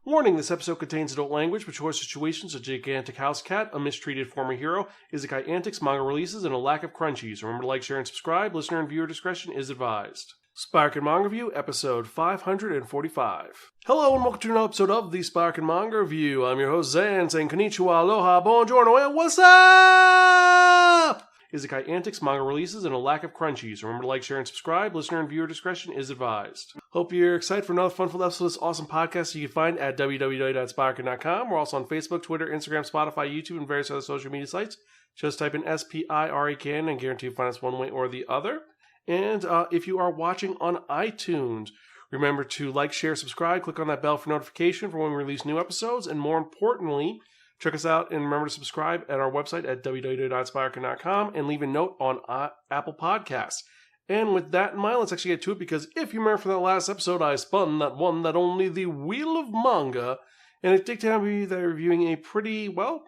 Warning, this episode contains adult language, mature situations, a gigantic house cat, a mistreated former hero, Isekai antics, manga releases, and a lack of crunchies. Remember to like, share, and subscribe. Listener and viewer discretion is advised. Spiraken Manga Review, episode 545. Hello and welcome to another episode of the Spiraken Manga Review. I'm your host Zan, saying konnichiwa, aloha, buongiorno, and what's up? Isekai antics, manga releases, and a lack of crunchies. Remember to like, share, and subscribe. Listener and viewer discretion is advised. Hope you're excited for another fun-filled episode of this awesome podcast you can find at www.spiraken.com. We're also on Facebook, Twitter, Instagram, Spotify, YouTube, and various other social media sites. Just type in SPIRAKN and guarantee you'll find us one way or the other. And if you are watching on iTunes, remember to like, share, subscribe, click on that bell for notification for when we release new episodes, and more importantly, check us out and remember to subscribe at our website at www.spiraken.com and leave a note on Apple Podcasts. And with that in mind, let's actually get to it, because if you remember from that last episode, I spun that one, that only, the Wheel of Manga, and it dictated me that reviewing a pretty, well,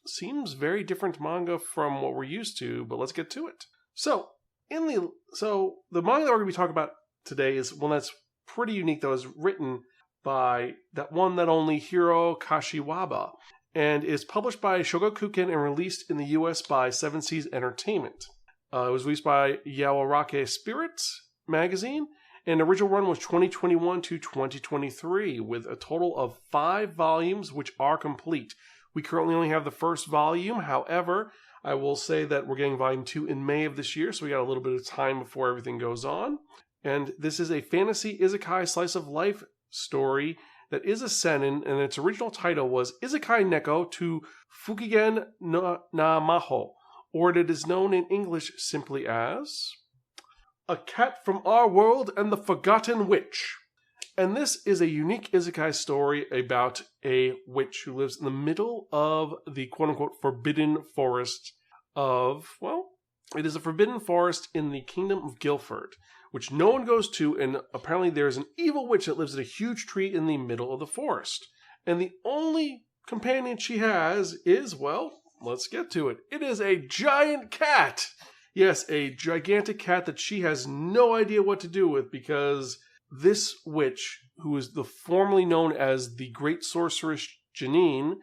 seems very different manga from what we're used to, but let's get to it. So the manga that we're going to be talking about today is one that's pretty unique, that was written by that one, that only, Hiro Kashiwaba, and is published by Shogakukan and released in the US by Seven Seas Entertainment. It was released by Yaoarake Spirits magazine, and the original run was 2021 to 2023, with a total of 5 volumes, which are complete. We currently only have the first volume. However, I will say that we're getting volume 2 in May of this year, so we got a little bit of time before everything goes on. And this is a fantasy isekai slice of life story that is a seinen, and its original title was Isekai Neko to Fukigen na Majo, or it is known in English simply as A Cat from Our World and the Forgotten Witch. And this is a unique isekai story about a witch who lives in the middle of the quote-unquote forbidden forest of, well, it is a forbidden forest in the kingdom of Guilford, which no one goes to, and apparently there is an evil witch that lives in a huge tree in the middle of the forest. And the only companion she has is, well, let's get to it. It is a giant cat. Yes, a gigantic cat that she has no idea what to do with, because this witch, who is formerly known as the Great Sorceress Janine,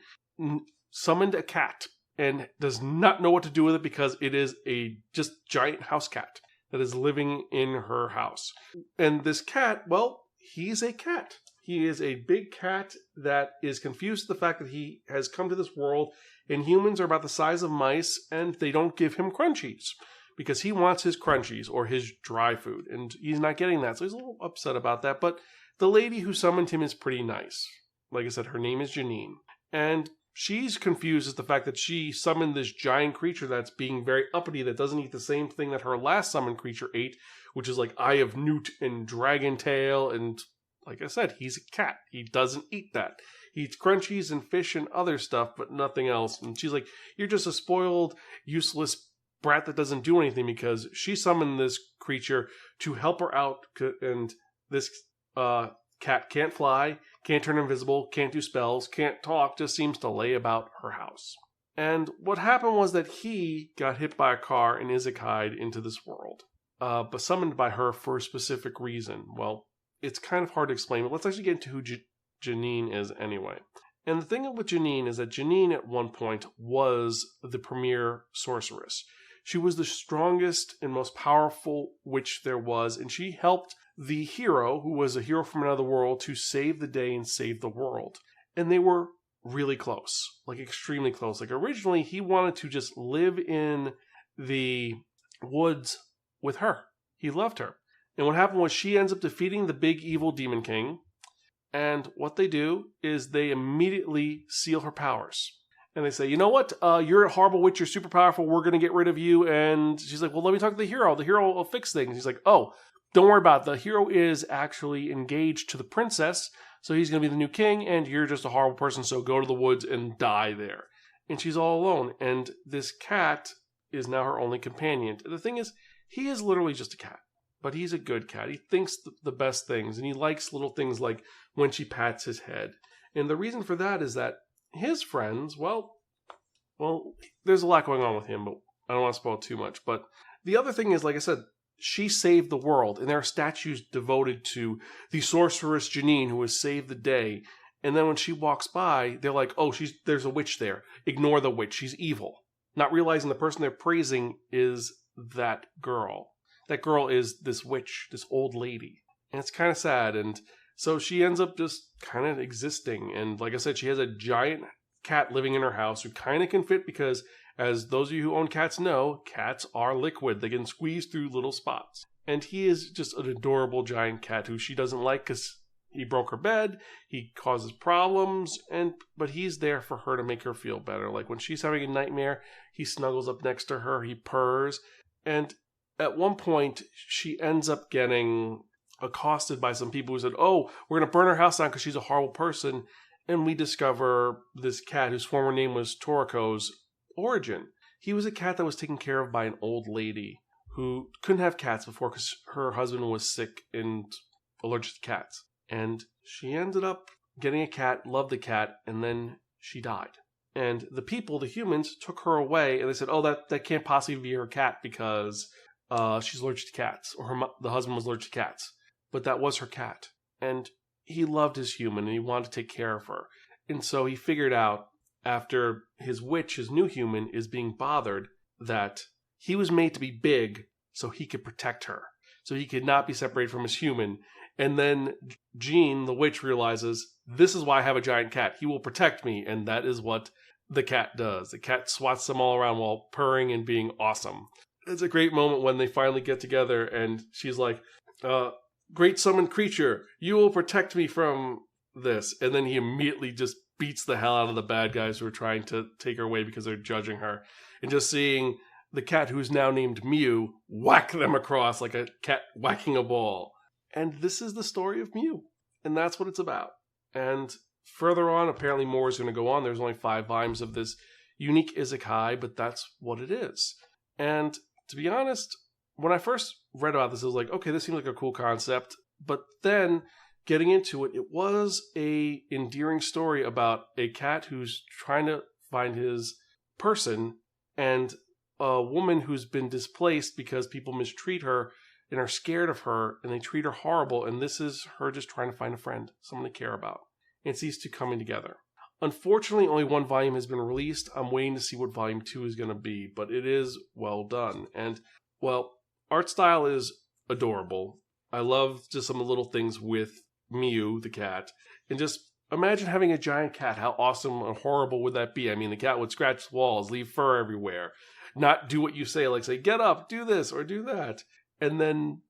summoned a cat and does not know what to do with it, because it is a just giant house cat that is living in her house. And this cat, well, he's a cat. He is a big cat that is confused with the fact that he has come to this world and humans are about the size of mice and they don't give him crunchies because he wants his crunchies or his dry food, and he's not getting that. So he's a little upset about that. But the lady who summoned him is pretty nice. Like I said, her name is Janine. And she's confused at the fact that she summoned this giant creature that's being very uppity, that doesn't eat the same thing that her last summoned creature ate, which is like Eye of Newt and Dragon Tail. And like I said, he's a cat. He doesn't eat that. He eats crunchies and fish and other stuff, but nothing else. And she's like, you're just a spoiled, useless brat that doesn't do anything, because she summoned this creature to help her out, and this cat can't fly, can't turn invisible, can't do spells, can't talk, just seems to lay about her house. And what happened was that he got hit by a car and isekai'd into this world, but summoned by her for a specific reason. Well, it's kind of hard to explain, but let's actually get into who Janine is anyway. And the thing with Janine is that Janine at one point was the premier sorceress. She was the strongest and most powerful witch there was, and she helped the hero, who was a hero from another world, to save the day and save the world. And they were really close, like extremely close. Like originally, he wanted to just live in the woods with her. He loved her. And what happened was she ends up defeating the big evil demon king. And what they do is they immediately seal her powers. And they say, you know what? You're a horrible witch. You're super powerful. We're going to get rid of you. And she's like, well, let me talk to the hero. The hero will fix things. He's like, oh, don't worry about it. The hero is actually engaged to the princess. So he's going to be the new king. And you're just a horrible person. So go to the woods and die there. And she's all alone. And this cat is now her only companion. The thing is, he is literally just a cat. But he's a good cat. He thinks the best things. And he likes little things like when she pats his head. And the reason for that is that his friends, well, there's a lot going on with him, but I don't want to spoil too much. But the other thing is, like I said, she saved the world, and there are statues devoted to the sorceress Janine, who has saved the day. And then when she walks by, they're like, oh, there's a witch there. Ignore the witch. She's evil. Not realizing the person they're praising is that girl. That girl is this witch, this old lady. And it's kind of sad. And so she ends up just kind of existing. And like I said, she has a giant cat living in her house who kind of can fit because, as those of you who own cats know, cats are liquid. They can squeeze through little spots. And he is just an adorable giant cat who she doesn't like because he broke her bed, he causes problems, but he's there for her to make her feel better. Like when she's having a nightmare, he snuggles up next to her, he purrs, and at one point, she ends up getting accosted by some people who said, oh, we're going to burn her house down because she's a horrible person, and we discover this cat whose former name was Toriko's origin. He was a cat that was taken care of by an old lady who couldn't have cats before because her husband was sick and allergic to cats. And she ended up getting a cat, loved the cat, and then she died. And the people, the humans, took her away, and they said, oh, that can't possibly be her cat because she's allergic to cats, or the husband was allergic to cats. But that was her cat. And he loved his human, and he wanted to take care of her. And so he figured out, after his witch, his new human, is being bothered, that he was made to be big so he could protect her. So he could not be separated from his human. And then Jean, the witch, realizes, this is why I have a giant cat. He will protect me. And that is what the cat does. The cat swats them all around while purring and being awesome. It's a great moment when they finally get together and she's like, great summoned creature, you will protect me from this. And then he immediately just beats the hell out of the bad guys who are trying to take her away because they're judging her. And just seeing the cat, who's now named Mew, whack them across like a cat whacking a ball. And this is the story of Mew. And that's what it's about. And further on, apparently more is going to go on. There's only 5 volumes of this unique isekai, but that's what it is. And to be honest, when I first read about this, I was like, okay, this seems like a cool concept. But then getting into it, it was a endearing story about a cat who's trying to find his person and a woman who's been displaced because people mistreat her and are scared of her and they treat her horrible. And this is her just trying to find a friend, someone to care about. And it's these two coming together. Unfortunately, only 1 volume has been released. I'm waiting to see what volume 2 is going to be, but it is well done. And, well, art style is adorable. I love just some of the little things with Mew, the cat. And just imagine having a giant cat. How awesome and horrible would that be? I mean, the cat would scratch walls, leave fur everywhere, not do what you say, like say, get up, do this or do that. And then,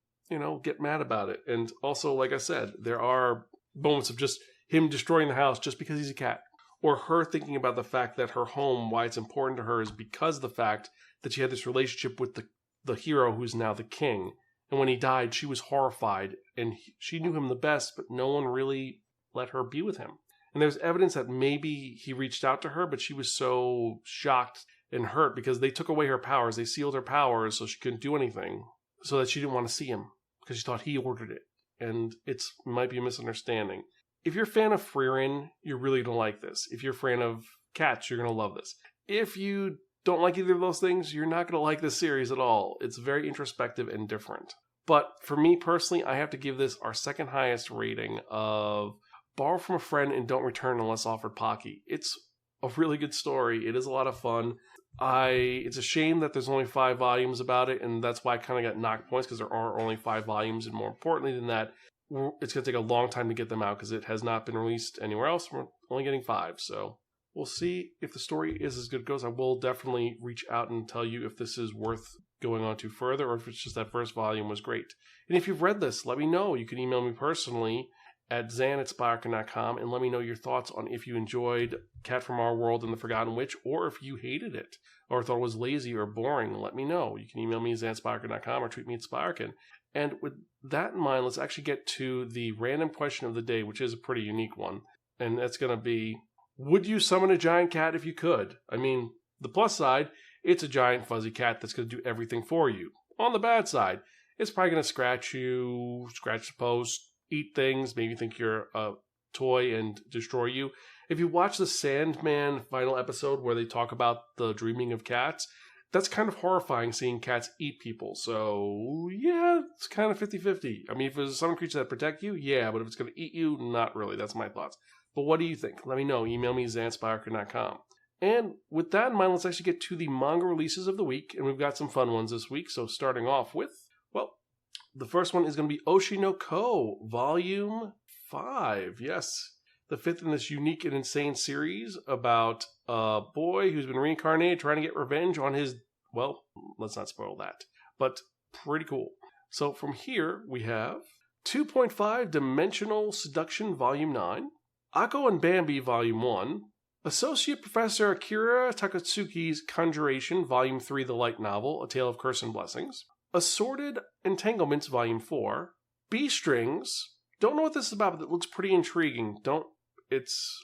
get mad about it. And also, like I said, there are moments of just him destroying the house just because he's a cat. Or her thinking about the fact that her home, why it's important to her, is because of the fact that she had this relationship with the hero who's now the king. And when he died, she was horrified. And she knew him the best, but no one really let her be with him. And there's evidence that maybe he reached out to her, but she was so shocked and hurt because they took away her powers. They sealed her powers so she couldn't do anything. So that she didn't want to see him because she thought he ordered it. And it might be a misunderstanding. If you're a fan of Frieren, you're really going to like this. If you're a fan of cats, you're going to love this. If you don't like either of those things, you're not going to like this series at all. It's very introspective and different. But for me personally, I have to give this our second highest rating of borrow from a friend and don't return unless offered Pocky. It's a really good story. It is a lot of fun. It's a shame that there's only 5 volumes about it, and that's why I kind of got knocked points because there are only 5 volumes, and more importantly than that, it's going to take a long time to get them out because it has not been released anywhere else. We're only getting 5, so we'll see if the story is as good as it goes. I will definitely reach out and tell you if this is worth going on to further or if it's just that first volume was great. And if you've read this, let me know. You can email me personally at zan@spiraken.com and let me know your thoughts on if you enjoyed Cat from Our World and the Forgotten Witch or if you hated it or thought it was lazy or boring. Let me know. You can email me at zan@spiraken.com or tweet me at Spiraken. And with that in mind, let's actually get to the random question of the day, which is a pretty unique one. And that's going to be, would you summon a giant cat if you could? I mean, the plus side, it's a giant fuzzy cat that's going to do everything for you. On the bad side, it's probably going to scratch you, scratch the post, eat things, maybe think you're a toy and destroy you. If you watch the Sandman final episode where they talk about the dreaming of cats, that's kind of horrifying seeing cats eat people. So, yeah, it's kind of 50-50. I mean, if it's some creature that protect you, yeah, but if it's going to eat you, not really. That's my thoughts. But what do you think? Let me know. Email me, zanspiraken.com. And with that in mind, let's actually get to the manga releases of the week. And we've got some fun ones this week. So starting off with, well, the first one is going to be Oshi no Ko, Volume 5. Yes, the fifth in this unique and insane series about a boy who's been reincarnated trying to get revenge on his, well, let's not spoil that. But pretty cool. So from here, we have 2.5 Dimensional Seduction Volume 9, Akko and Bambi Volume 1, Associate Professor Akira Takatsuki's Conjuration Volume 3, the light novel, A Tale of Curse and Blessings, Assorted Entanglements Volume 4, B-Strings, don't know what this is about, but it looks pretty intriguing.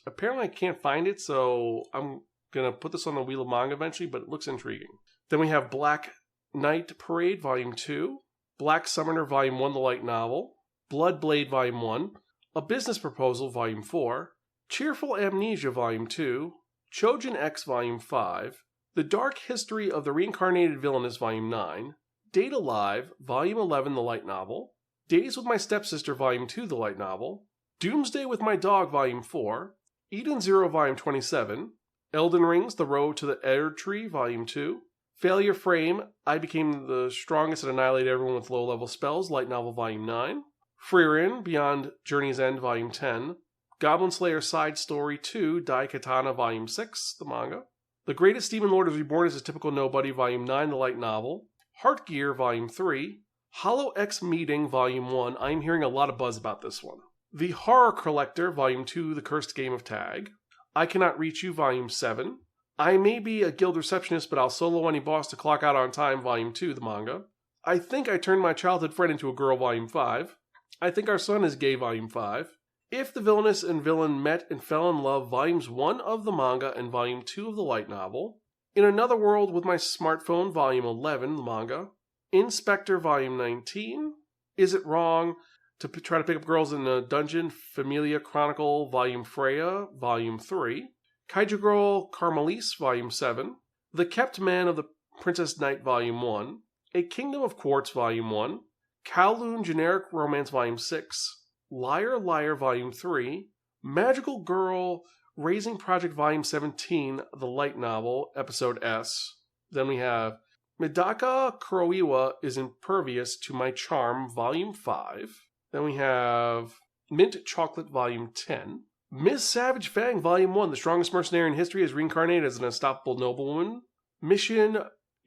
Apparently I can't find it, so I'm going to put this on the Wheel of Manga eventually, but it looks intriguing. Then we have Black Knight Parade Volume 2, Black Summoner Volume 1, the light novel, Blood Blade Volume 1, A Business Proposal Volume 4, Cheerful Amnesia Volume 2, Chojin X Volume 5, The Dark History of the Reincarnated Villainess Volume 9, Date Alive Volume 11, the light novel, Days with My Stepsister Volume 2, the light novel, Doomsday with My Dog Volume 4, Eden Zero Volume 27, Elden Rings The Road to the Erd Tree Volume 2, Failure Frame I Became the Strongest and Annihilated Everyone with Low-Level Spells, light novel Volume 9, Frieren Beyond Journey's End Volume 10, Goblin Slayer Side Story 2, Dai Katana Volume 6, the manga. The Greatest Demon Lord is Reborn as a Typical Nobody Volume 9, the light novel. Heartgear Volume 3. Hollow X Meeting Volume 1. I'm hearing a lot of buzz about this one. The Horror Collector Volume 2, The Cursed Game of Tag. I Cannot Reach You Volume 7. I May Be a Guild Receptionist, but I'll solo any boss to clock out on time Volume 2, the manga. I Think I Turned My Childhood Friend into a Girl Volume 5. I Think Our Son is Gay Volume 5. If the Villainess and Villain Met and Fell in Love, Volumes 1 of the manga and Volume 2 of the light novel. In Another World with My Smartphone, Volume 11, the manga. Inspector, Volume 19. Is It Wrong to Try to Pick Up Girls in a Dungeon, Familia Chronicle, Volume Freya, Volume 3. Kaiju Girl Carmelise, Volume 7. The Kept Man of the Princess Knight, Volume 1. A Kingdom of Quartz, Volume 1. Kowloon Generic Romance, Volume 6. Liar Liar Volume 3, Magical Girl Raising Project Volume 17, the light novel, Episode S. Then we have Medaka Kuroiwa is Impervious to My Charm, Volume 5. Then we have Mint Chocolate Volume 10. Miss Savage Fang Volume 1, The Strongest Mercenary in History is Reincarnated as an Unstoppable Noblewoman. Mission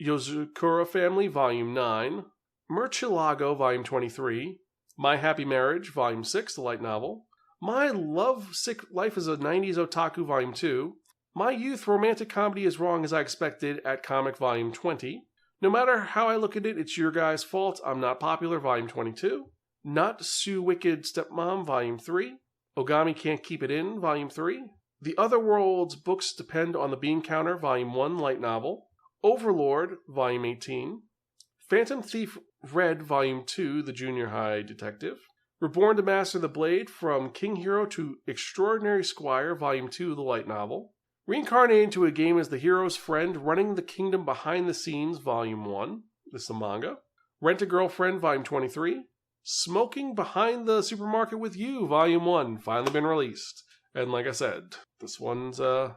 Yozakura Family Volume 9. Murcielago Volume 23. My Happy Marriage, Volume 6, the light novel. My Love Sick Life as a 90s Otaku, Volume 2. My Youth Romantic Comedy is Wrong as I Expected at Comic, Volume 20. No Matter How I Look at It, It's Your Guy's Fault, I'm Not Popular, Volume 22. Not Sue Wicked Stepmom, Volume 3. Ogami Can't Keep It In, Volume 3. The Other World's Books Depend on the Bean Counter, Volume 1, light novel. Overlord, Volume 18. Phantom Thief Red, Volume 2, The Junior High Detective. Reborn to Master the Blade, From King Hero to Extraordinary Squire, Volume 2, the light novel. Reincarnated into a game as the hero's friend, Running the Kingdom Behind the Scenes, Volume 1. This is the manga. Rent a Girlfriend, Volume 23. Smoking Behind the Supermarket with You, Volume 1, finally been released. And like I said, this one's, The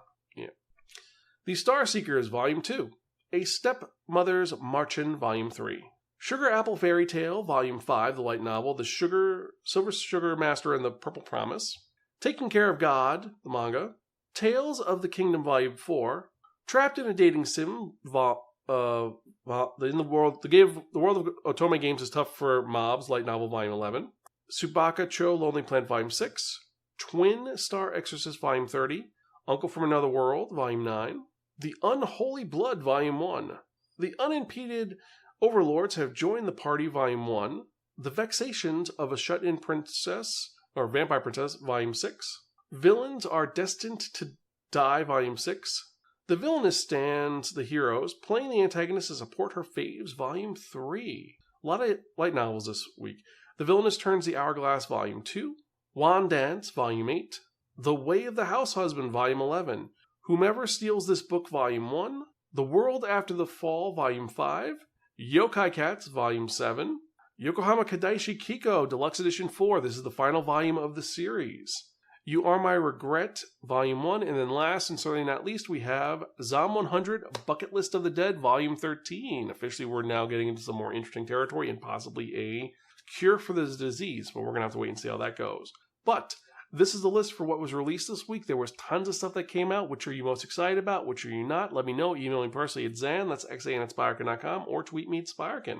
Star Seekers, Volume 2. A Stepmother's Marchen, Volume 3. Sugar Apple Fairy Tale, Volume 5, the light novel, The Silver Sugar Master and the Purple Promise. Taking Care of God, the manga. Tales of the Kingdom, Volume 4. Trapped in a Dating Sim, the world of Otome games is tough for mobs, light novel, Volume 11. Tsubaka Cho, Lonely Planet, Volume 6. Twin Star Exorcist, Volume 30. Uncle from Another World, Volume 9. The Unholy Blood, Volume 1. The Unimpeded Overlords have joined the party, Volume 1. The Vexations of a Shut-In Princess, or Vampire Princess, Volume 6. Villains Are Destined to Die, Volume 6. The Villainess Stands the Heroes, Playing the Antagonist to Support Her Faves, Volume 3. A lot of light novels this week. The Villainess Turns the Hourglass, Volume 2. Wand Dance, Volume 8. The Way of the House Husband, Volume 11. Whomever Steals This Book, Volume 1. The World After the Fall, Volume 5. Yokai Cats, Volume 7. Yokohama Kadaishi Kiko, Deluxe Edition 4. This is the final volume of the series. You Are My Regret, Volume 1. And then last and certainly not least, we have Zom 100, Bucket List of the Dead, Volume 13. Officially, we're now getting into some more interesting territory and possibly a cure for this disease, but we're going to have to wait and see how that goes. But this is the list for what was released this week. There was tons of stuff that came out. Which are you most excited about? Which are you not? Let me know. Email me personally at Zan, that's xan@spiraken.com, or tweet me at Spiraken.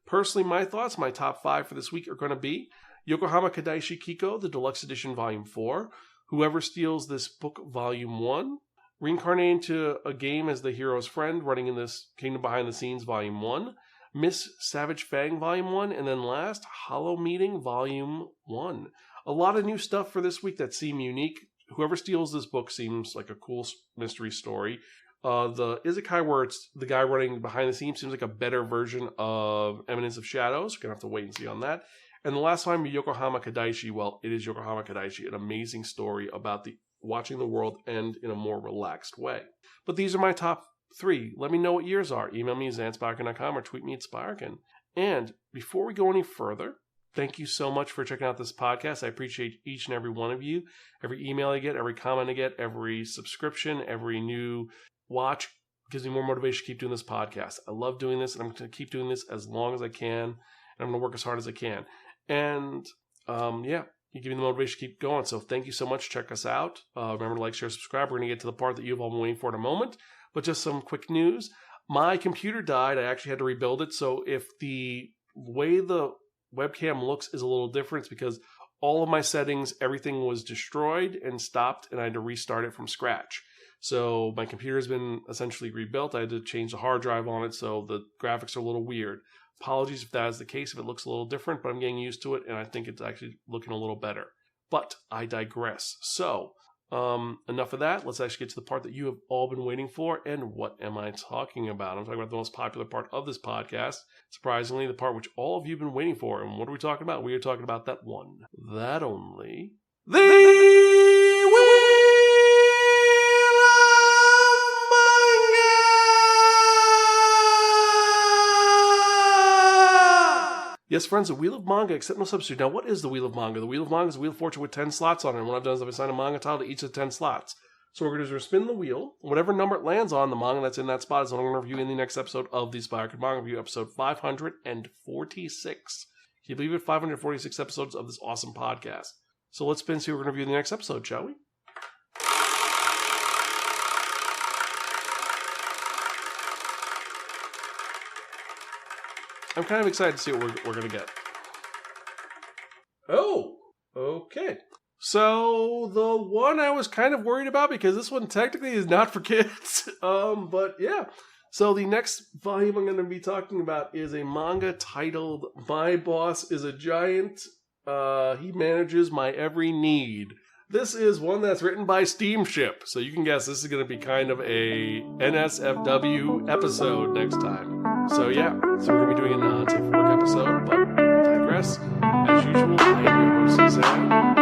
Personally, my thoughts, my top 5 for this week are going to be Yokohama Kadaishi Kiko, the Deluxe Edition Volume 4, Whoever Steals This Book Volume 1, Reincarnate into a Game as the Hero's Friend, Running in This Kingdom Behind the Scenes Volume 1, Miss Savage Fang Volume 1, and then last, Hollow Meeting Volume 1. A lot of new stuff for this week that seem unique. Whoever Steals This Book seems like a cool mystery story. The Isekai where it's the guy running behind the scenes seems like a better version of Eminence of Shadows. We're going to have to wait and see on that. And the last time, Yokohama Kadaishi. Well, it is Yokohama Kadaishi, an amazing story about watching the world end in a more relaxed way. But these are my top 3. Let me know what yours are. Email me at zanspiraken.com or tweet me at Spiraken. And before we go any further, thank you so much for checking out this podcast. I appreciate each and every one of you. Every email I get, every comment I get, every subscription, every new watch gives me more motivation to keep doing this podcast. I love doing this, and I'm going to keep doing this as long as I can, and I'm going to work as hard as I can. And, you give me the motivation to keep going. So thank you so much. Check us out. Remember to like, share, subscribe. We're going to get to the part that you've all been waiting for in a moment. But just some quick news. My computer died. I actually had to rebuild it. So if the way the webcam looks is a little different, it's because all of my settings, everything was destroyed and stopped, and I had to restart it from scratch. So my computer has been essentially rebuilt. I had to change the hard drive on it, so the graphics are a little weird. Apologies if that is the case, if it looks a little different, but I'm getting used to it, and I think it's actually looking a little better. But I digress. So, enough of that. Let's actually get to the part that you have all been waiting for. And what am I talking about? I'm talking about the most popular part of this podcast. Surprisingly, the part which all of you have been waiting for. And what are we talking about? We are talking about that one, that only, the Wheel of Manga! Yes, friends, the Wheel of Manga, except no substitute. Now, what is the Wheel of Manga? The Wheel of Manga is a Wheel of Fortune with 10 slots on it. And what I've done is I've assigned a manga title to each of the 10 slots. So what we're going to do is spin the wheel. Whatever number it lands on, the manga that's in that spot is what I'm going to review in the next episode of the Spiraken Manga Review, episode 546. Can you believe it? 546 episodes of this awesome podcast. So let's spin and see what we're going to review in the next episode, shall we? I'm kind of excited to see what we're going to get. Oh, okay. So the one I was kind of worried about, because this one technically is not for kids. But yeah. So the next volume I'm going to be talking about is a manga titled My Boss is a Giant. He Manages My Every Need. This is one that's written by Steamship. So you can guess this is going to be kind of a NSFW episode next time. So yeah, so we're going to be doing a non-safe work episode, but digress. As usual, I am your host, Zan.